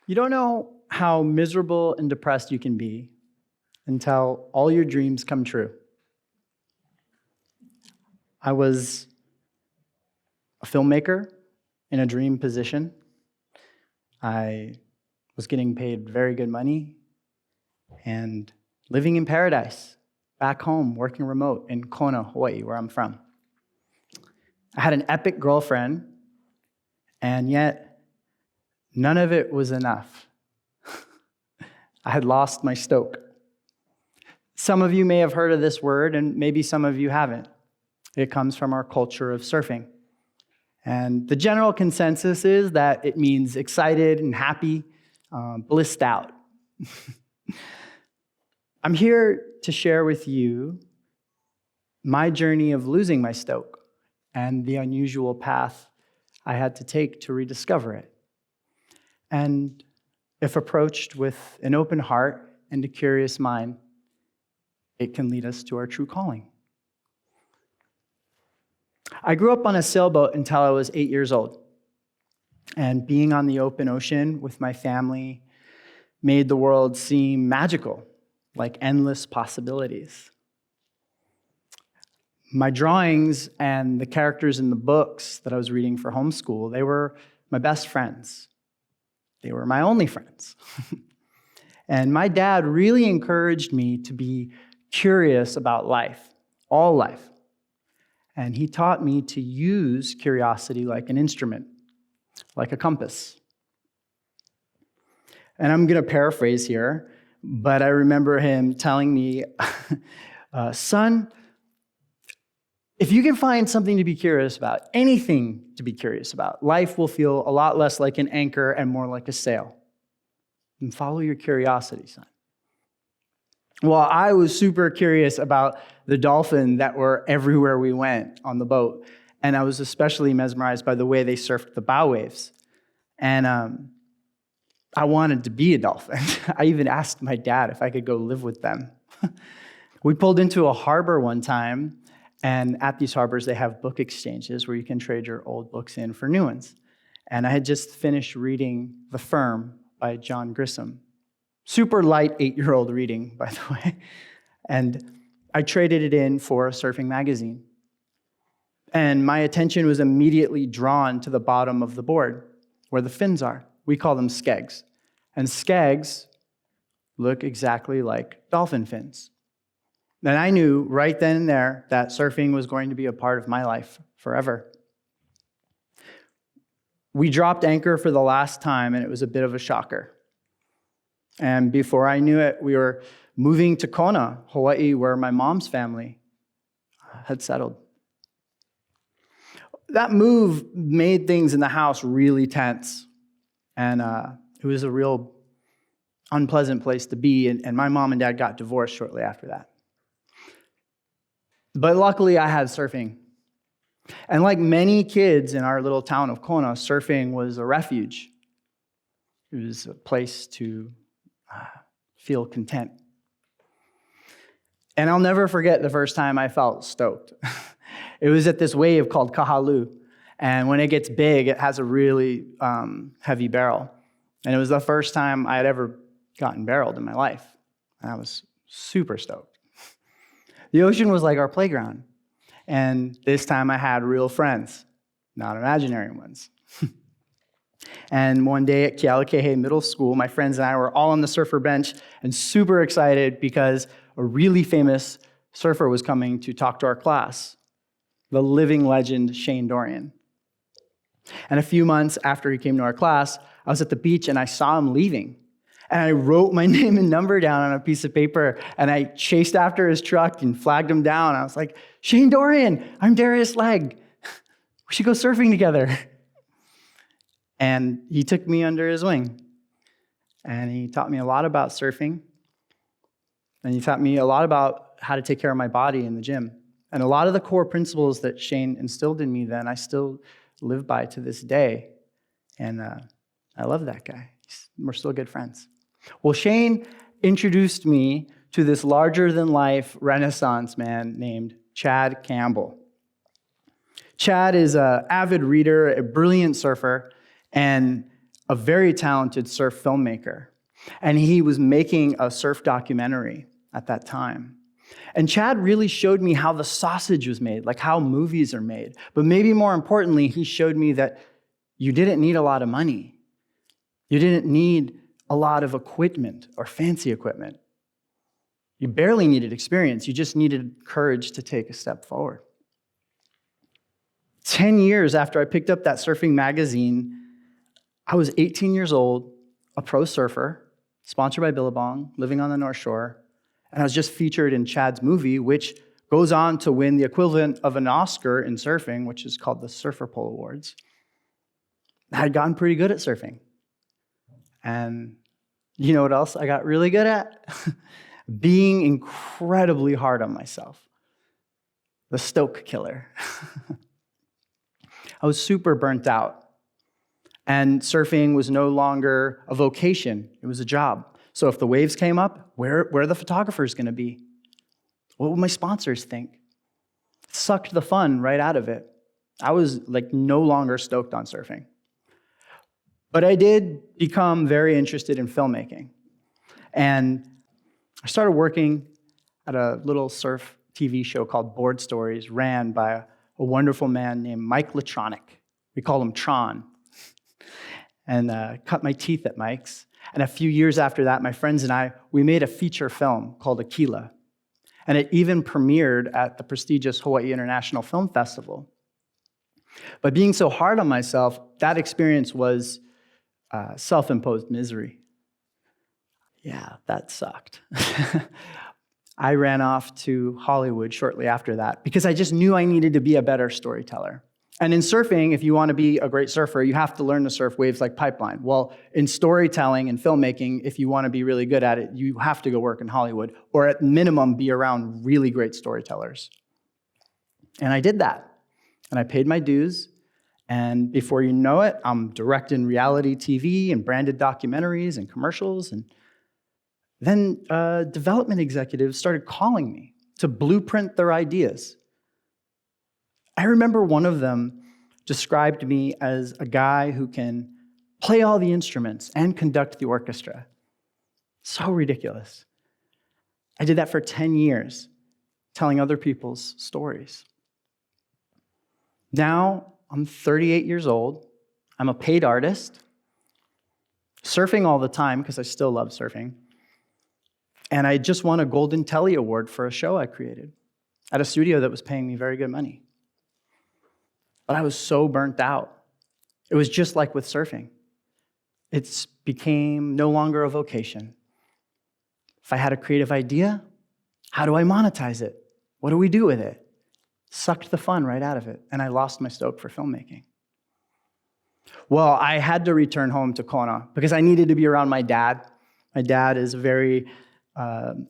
You don't know how miserable and depressed you can be until all your dreams come true. I was a filmmaker in a dream position. I was getting paid very good money and living in paradise, back home, working remote in Kona, Hawaii, where I'm from. I had an epic girlfriend, and yet none of it was enough. I had lost my stoke. Some of you may have heard of this word, and maybe some of you haven't. It comes from our culture of surfing. And the general consensus is that it means excited and happy, blissed out. I'm here to share with you my journey of losing my stoke and the unusual path I had to take to rediscover it. And if approached with an open heart and a curious mind, it can lead us to our true calling. I grew up on a sailboat until I was 8 years old. And being on the open ocean with my family made the world seem magical, like endless possibilities. My drawings and the characters in the books that I was reading for homeschool, they were my best friends. They were my only friends. And my dad really encouraged me to be curious about life, all life. And he taught me to use curiosity like an instrument, like a compass. And I'm going to paraphrase here, but I remember him telling me, son, if you can find something to be curious about, anything to be curious about, life will feel a lot less like an anchor and more like a sail. And follow your curiosity, son. Well, I was super curious about the dolphin that were everywhere we went on the boat. And I was especially mesmerized by the way they surfed the bow waves. And I wanted to be a dolphin. I even asked my dad if I could go live with them. We pulled into a harbor one time, and at these harbors, they have book exchanges where you can trade your old books in for new ones. And I had just finished reading The Firm by John Grisham. Super light 8-year-old reading, by the way. And I traded it in for a surfing magazine. And my attention was immediately drawn to the bottom of the board, where the fins are. We call them skegs. And skegs look exactly like dolphin fins. And I knew right then and there that surfing was going to be a part of my life forever. We dropped anchor for the last time, and it was a bit of a shocker. And before I knew it, we were moving to Kona, Hawaii, where my mom's family had settled. That move made things in the house really tense. And it was a real unpleasant place to be. And my mom and dad got divorced shortly after that. But luckily, I had surfing. And like many kids in our little town of Kona, surfing was a refuge. It was a place to feel content. And I'll never forget the first time I felt stoked. It was at this wave called Kahalu. And when it gets big, it has a really heavy barrel. And it was the first time I had ever gotten barreled in my life. And I was super stoked. The ocean was like our playground. And this time I had real friends, not imaginary ones. And one day at Kealakahe Middle School, my friends and I were all on the surfer bench and super excited because a really famous surfer was coming to talk to our class, the living legend Shane Dorian. And a few months after he came to our class, I was at the beach and I saw him leaving. And I wrote my name and number down on a piece of paper, and I chased after his truck and flagged him down. I was like, Shane Dorian, I'm Darieus Legg. We should go surfing together. And he took me under his wing. And he taught me a lot about surfing. And he taught me a lot about how to take care of my body in the gym. And a lot of the core principles that Shane instilled in me then, I still live by to this day. And I love that guy. We're still good friends. Well, Shane introduced me to this larger-than-life Renaissance man named Chad Campbell. Chad is an avid reader, a brilliant surfer, and a very talented surf filmmaker, and he was making a surf documentary at that time. And Chad really showed me how the sausage was made, like how movies are made. But maybe more importantly, he showed me that you didn't need a lot of money. You didn't need a lot of equipment or fancy equipment. You barely needed experience. You just needed courage to take a step forward. 10 years after I picked up that surfing magazine, I was 18 years old, a pro surfer, sponsored by Billabong, living on the North Shore, and I was just featured in Chad's movie, which goes on to win the equivalent of an Oscar in surfing, which is called the Surfer Pole Awards. I had gotten pretty good at surfing. And you know what else I got really good at? Being incredibly hard on myself. The Stoke killer. I was super burnt out. And surfing was no longer a vocation, it was a job. So if the waves came up, where are the photographers going to be? What would my sponsors think? It sucked the fun right out of it. I was like no longer stoked on surfing. But I did become very interested in filmmaking. And I started working at a little surf TV show called Board Stories, ran by a wonderful man named Mike Latronic. We call him Tron. And cut my teeth at Mike's. And a few years after that, my friends and I, we made a feature film called Aquila. And it even premiered at the prestigious Hawaii International Film Festival. But being so hard on myself, that experience was self-imposed misery. Yeah, that sucked. I ran off to Hollywood shortly after that because I just knew I needed to be a better storyteller. And in surfing, if you want to be a great surfer, you have to learn to surf waves like pipeline. Well, in storytelling and filmmaking, if you want to be really good at it, you have to go work in Hollywood, or at minimum, be around really great storytellers. And I did that. And I paid my dues. And before you know it, I'm directing reality TV and branded documentaries and commercials. And then development executives started calling me to blueprint their ideas. I remember one of them described me as a guy who can play all the instruments and conduct the orchestra. So ridiculous. I did that for 10 years, telling other people's stories. Now, I'm 38 years old. I'm a paid artist, surfing all the time because I still love surfing. And I just won a Golden Telly Award for a show I created at a studio that was paying me very good money. But I was so burnt out. It was just like with surfing. It became no longer a vocation. If I had a creative idea, how do I monetize it? What do we do with it? Sucked the fun right out of it, and I lost my stoke for filmmaking. Well, I had to return home to Kona because I needed to be around my dad. My dad is very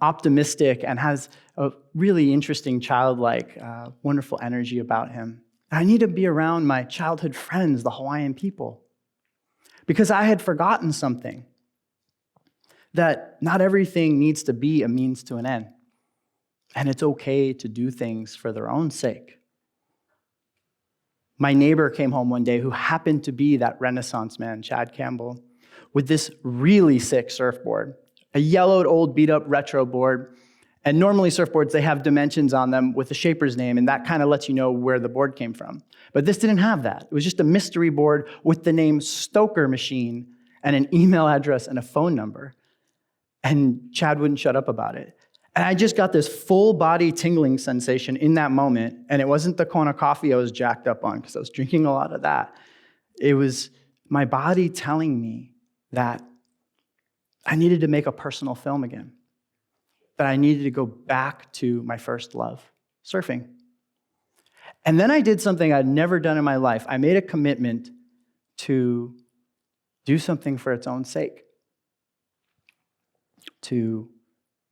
optimistic and has a really interesting, childlike, wonderful energy about him. I need to be around my childhood friends, the Hawaiian people, because I had forgotten something, that not everything needs to be a means to an end, and it's okay to do things for their own sake. My neighbor came home one day who happened to be that Renaissance man, Chad Campbell, with this really sick surfboard, a yellowed, old, beat-up retro board. And normally surfboards, they have dimensions on them with the shaper's name, and that kind of lets you know where the board came from. But this didn't have that. It was just a mystery board with the name Stoker Machine and an email address and a phone number. And Chad wouldn't shut up about it. And I just got this full body tingling sensation in that moment, and it wasn't the Kona coffee I was jacked up on because I was drinking a lot of that. It was my body telling me that I needed to make a personal film again. That I needed to go back to my first love, surfing. And then I did something I'd never done in my life. I made a commitment to do something for its own sake, to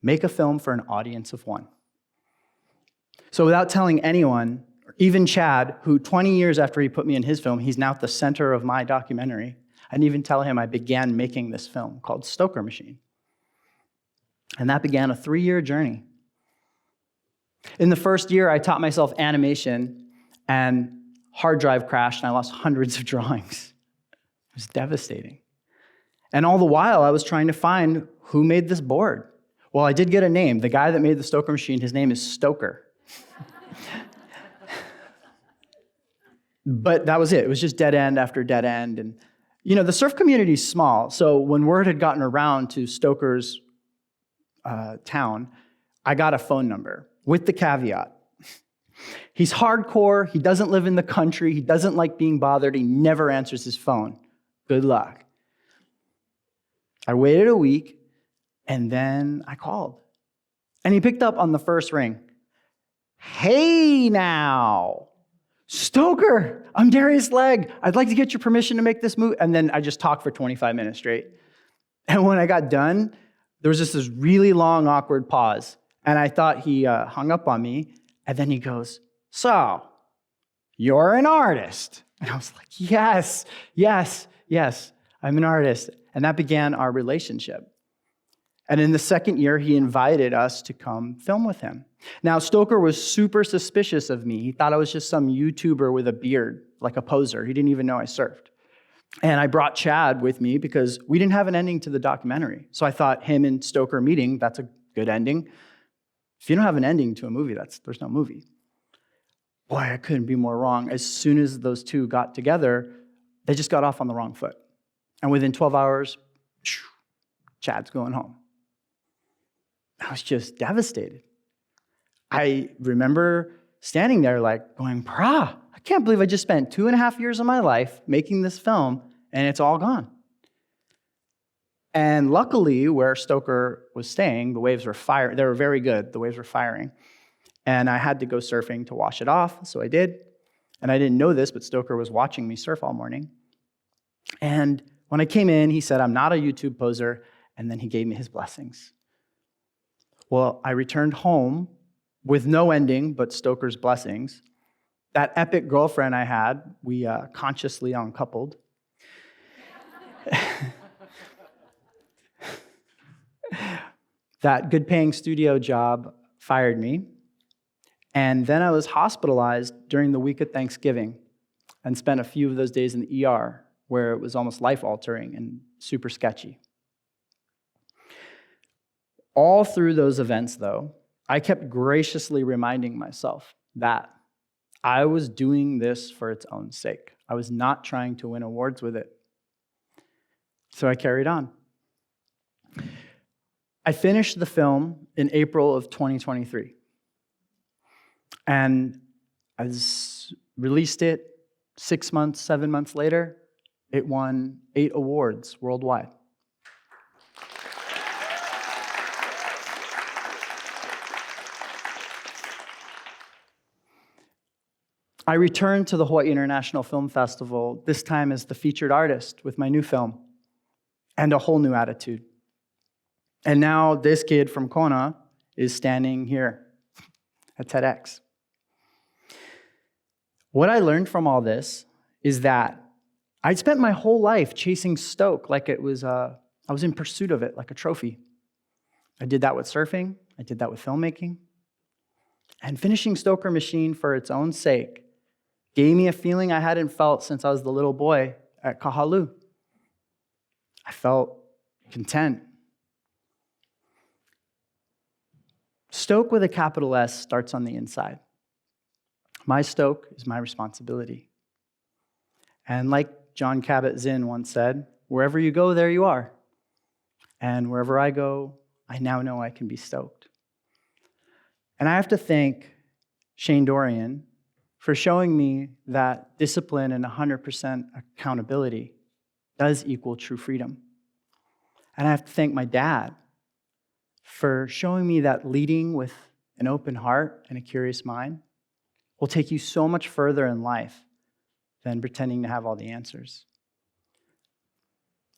make a film for an audience of one. So without telling anyone, or even Chad, who 20 years after he put me in his film, he's now at the center of my documentary, I didn't even tell him I began making this film called Stoker Machine. And that began a 3-year journey. In the first year, I taught myself animation, and hard drive crashed, and I lost hundreds of drawings. It was devastating. And all the while, I was trying to find who made this board. Well, I did get a name. The guy that made the Stoker machine, his name is Stoker. But that was it. It was just dead end after dead end. And, the surf community is small. So when word had gotten around to Stoker's town, I got a phone number with the caveat. He's hardcore. He doesn't live in the country. He doesn't like being bothered. He never answers his phone. Good luck. I waited a week, and then I called. And he picked up on the first ring. Hey now, Stoker, I'm Darieus Legg. I'd like to get your permission to make this movie. And then I just talked for 25 minutes straight. And when I got done, there was just this really long, awkward pause. And I thought he hung up on me. And then he goes, so, you're an artist. And I was like, yes, I'm an artist. And that began our relationship. And in the second year, he invited us to come film with him. Now, Stoker was super suspicious of me. He thought I was just some YouTuber with a beard, like a poser. He didn't even know I surfed. And I brought Chad with me because we didn't have an ending to the documentary. So I thought him and Stoker meeting, that's a good ending. If you don't have an ending to a movie, there's no movie. Boy, I couldn't be more wrong. As soon as those two got together, they just got off on the wrong foot. And within 12 hours, Chad's going home. I was just devastated. I remember standing there like going, I can't believe I just spent 2.5 years of my life making this film and it's all gone. And luckily, where Stoker was staying, the waves were firing. They were very good. The waves were firing. And I had to go surfing to wash it off, so I did. And I didn't know this, but Stoker was watching me surf all morning. And when I came in, he said, I'm not a YouTube poser, and then he gave me his blessings. Well, I returned home with no ending but Stoker's blessings. That epic girlfriend I had, we consciously uncoupled. That good-paying studio job fired me. And then I was hospitalized during the week of Thanksgiving and spent a few of those days in the ER where it was almost life-altering and super sketchy. All through those events, though, I kept graciously reminding myself that I was doing this for its own sake. I was not trying to win awards with it. So I carried on. I finished the film in April of 2023. And I released it 6 months, 7 months later. It won 8 awards worldwide. I returned to the Hawaii International Film Festival, this time as the featured artist with my new film, and a whole new attitude. And now this kid from Kona is standing here at TEDx. What I learned from all this is that I'd spent my whole life chasing Stoke like it was, I was in pursuit of it like a trophy. I did that with surfing. I did that with filmmaking. And finishing Stoker Machine for its own sake gave me a feeling I hadn't felt since I was the little boy at Kahalu. I felt content. Stoke with a capital S starts on the inside. My Stoke is my responsibility. And like John Kabat-Zinn once said, wherever you go, there you are. And wherever I go, I now know I can be stoked. And I have to thank Shane Dorian for showing me that discipline and 100% accountability does equal true freedom. And I have to thank my dad for showing me that leading with an open heart and a curious mind will take you so much further in life than pretending to have all the answers.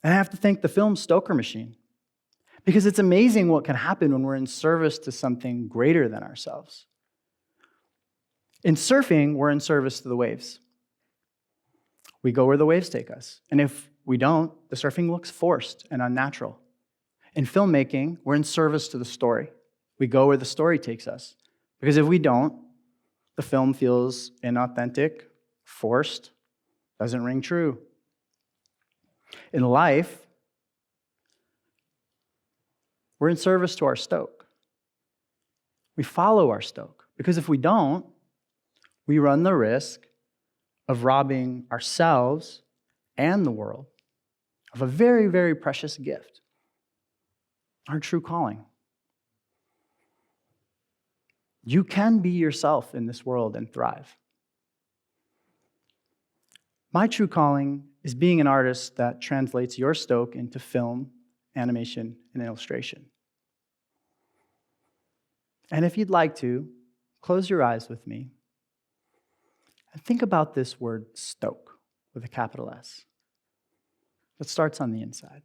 And I have to thank the film Stoker Machine, because it's amazing what can happen when we're in service to something greater than ourselves. In surfing, we're in service to the waves. We go where the waves take us. And if we don't, the surfing looks forced and unnatural. In filmmaking, we're in service to the story. We go where the story takes us. Because if we don't, the film feels inauthentic, forced, doesn't ring true. In life, We're in service to our stoke. We follow our stoke, because if we don't, we run the risk of robbing ourselves and the world of a very, very precious gift, our true calling. You can be yourself in this world and thrive. My true calling is being an artist that translates your stoke into film, animation, and illustration. And if you'd like to, close your eyes with me and think about this word stoke with a capital S. That starts on the inside.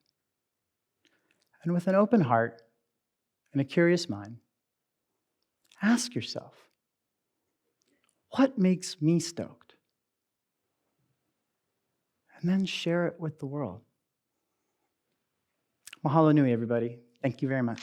And with an open heart and a curious mind, ask yourself, what makes me stoked? And then share it with the world. Mahalo nui, everybody. Thank you very much.